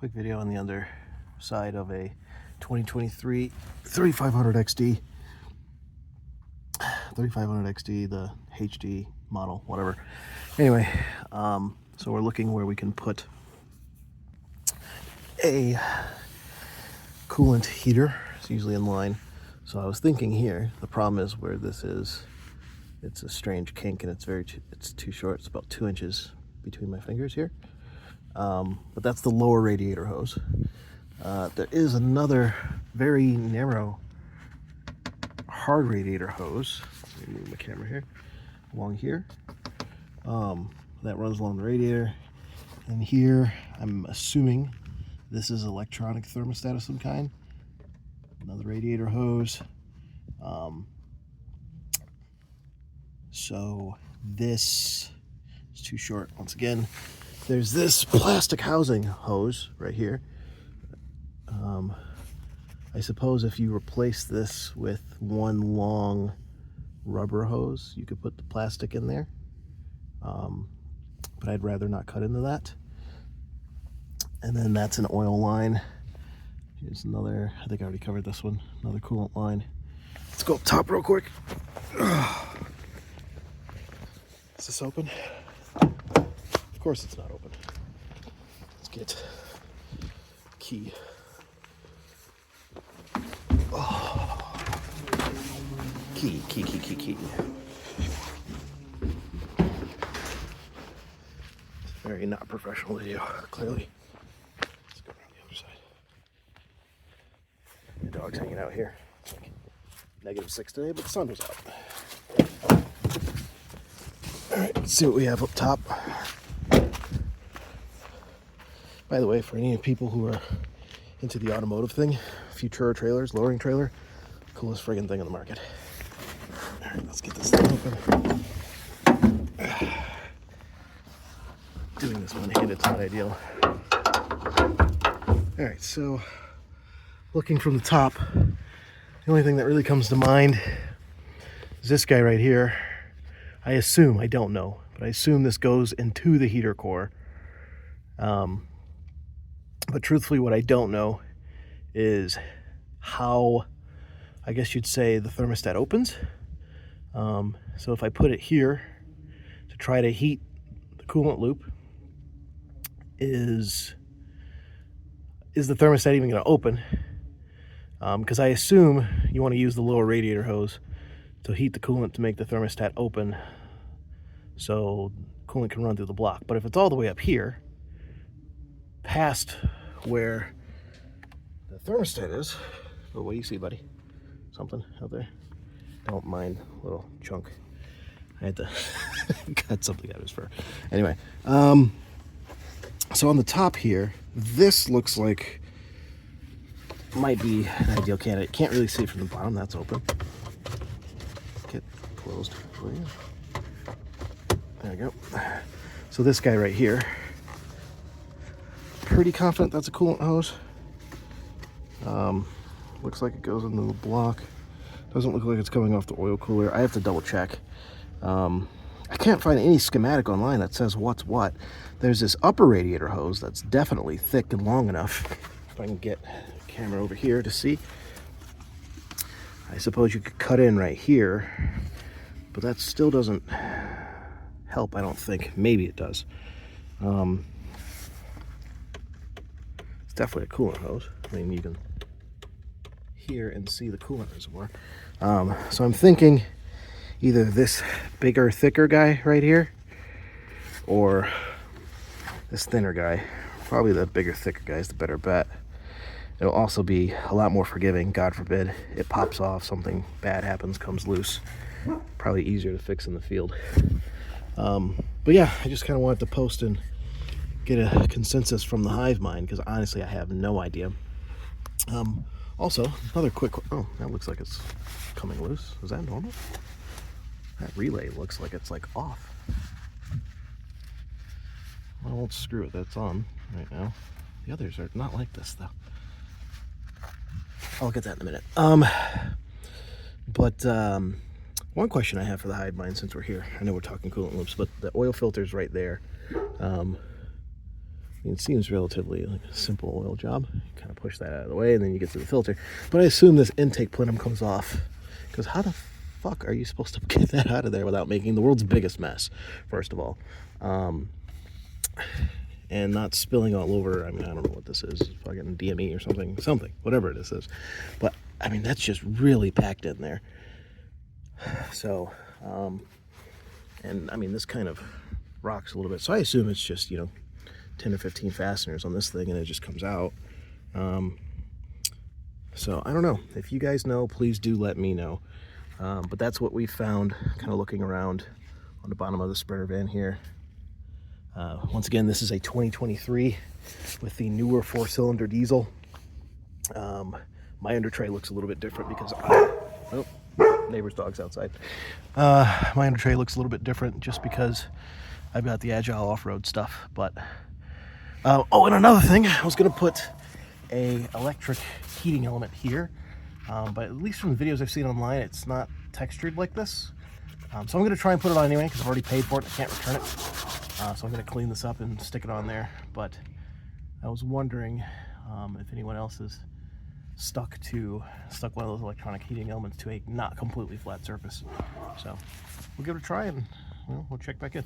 Quick video on the underside of a 2023 3500 XD. 3500 XD, the HD model, whatever. Anyway, so we're looking where we can put a coolant heater. It's usually in line. So I was thinking here, the problem is where this is, it's a strange kink and it's too short. It's about 2 inches between my fingers here. But that's the lower radiator hose. There is another very narrow hard radiator hose. Let me move my camera here, along here. That runs along the radiator. And here, I'm assuming this is electronic thermostat of some kind. Another radiator hose. So this is too short once again. There's this plastic housing hose right here. I suppose if you replace this with one long rubber hose, you could put the plastic in there. But I'd rather not cut into that. And then that's an oil line. Here's another, I think I already covered this one, another coolant line. Let's go up top real quick. Is this open? Of course it's not open. Let's get key. Oh. Key. It's very not professional video, clearly. Let's go around the other side. My dog's hanging out here. It's like -6 today, but the sun was out. All right, let's see what we have up top. By the way, for any people who are into the automotive thing, Futura trailers, lowering trailer, coolest friggin' thing on the market. All right, let's get this thing open. Doing this one-handed is not ideal. All right, so looking from the top, the only thing that really comes to mind is this guy right here. I assume, I don't know, but I assume this goes into the heater core. But truthfully, what I don't know is how, I guess you'd say, the thermostat opens. So if I put it here to try to heat the coolant loop, is the thermostat even going to open? Because I assume you want to use the lower radiator hose to heat the coolant to make the thermostat open so coolant can run through the block. But if it's all the way up here, past where the thermostat is, oh, what do you see, buddy? Something out there? Don't mind, little chunk. I had to cut something out of his fur. Anyway, so on the top here, this looks like might be an ideal candidate. Can't really see it from the bottom. That's open. Get closed for you. There we go. So this guy right here, pretty confident that's a coolant hose. Looks like it goes into the block. Doesn't look like it's coming off the oil cooler. I have to double check. I can't find any schematic online that says what's what. There's this upper radiator hose that's definitely thick and long enough. If I can get the camera over here to see. I suppose you could cut in right here, but that still doesn't help, I don't think. Maybe it does. It's definitely a coolant hose. I mean, you can hear and see the coolant reservoir. So I'm thinking either this bigger, thicker guy right here, or this thinner guy. Probably the bigger, thicker guy is the better bet. It'll also be a lot more forgiving. God forbid it pops off, something bad happens, comes loose. Probably easier to fix in the field. But yeah, I just kind of wanted to post and get a consensus from the hive mind, because honestly I have no idea. Also, another quick, oh, that looks like it's coming loose. Is that normal? That relay looks like it's like off. Well, let's screw it, that's on right now. The others are not like this though. I'll get that in a minute. One question I have for the hive mind, since we're here, I know we're talking coolant loops, but the oil filter's right there. mean, it seems relatively like a simple oil job. You kind of push that out of the way and then you get to the filter. But I assume this intake plenum comes off, because how the fuck are you supposed to get that out of there without making the world's biggest mess, first of all? And not spilling all over. I mean, I don't know what this is, fucking DME or something, whatever it is. But I mean, that's just really packed in there. So, and I mean, this kind of rocks a little bit. So I assume it's just, 10 or 15 fasteners on this thing and it just comes out. So I don't know. If you guys know, please do let me know. But that's what we found kind of looking around on the bottom of the Sprinter van here. Once again, this is a 2023 with the newer 4-cylinder diesel. My under tray looks a little bit different because neighbor's dog's outside. My under tray looks a little bit different just because I've got the Agile off-road stuff. But and another thing, I was gonna put a electric heating element here, but at least from the videos I've seen online, it's not textured like this. So I'm gonna try and put it on anyway because I've already paid for it. I can't return it. So I'm gonna clean this up and stick it on there. But I was wondering if anyone else has stuck one of those electronic heating elements to a not completely flat surface. So we'll give it a try and we'll check back in.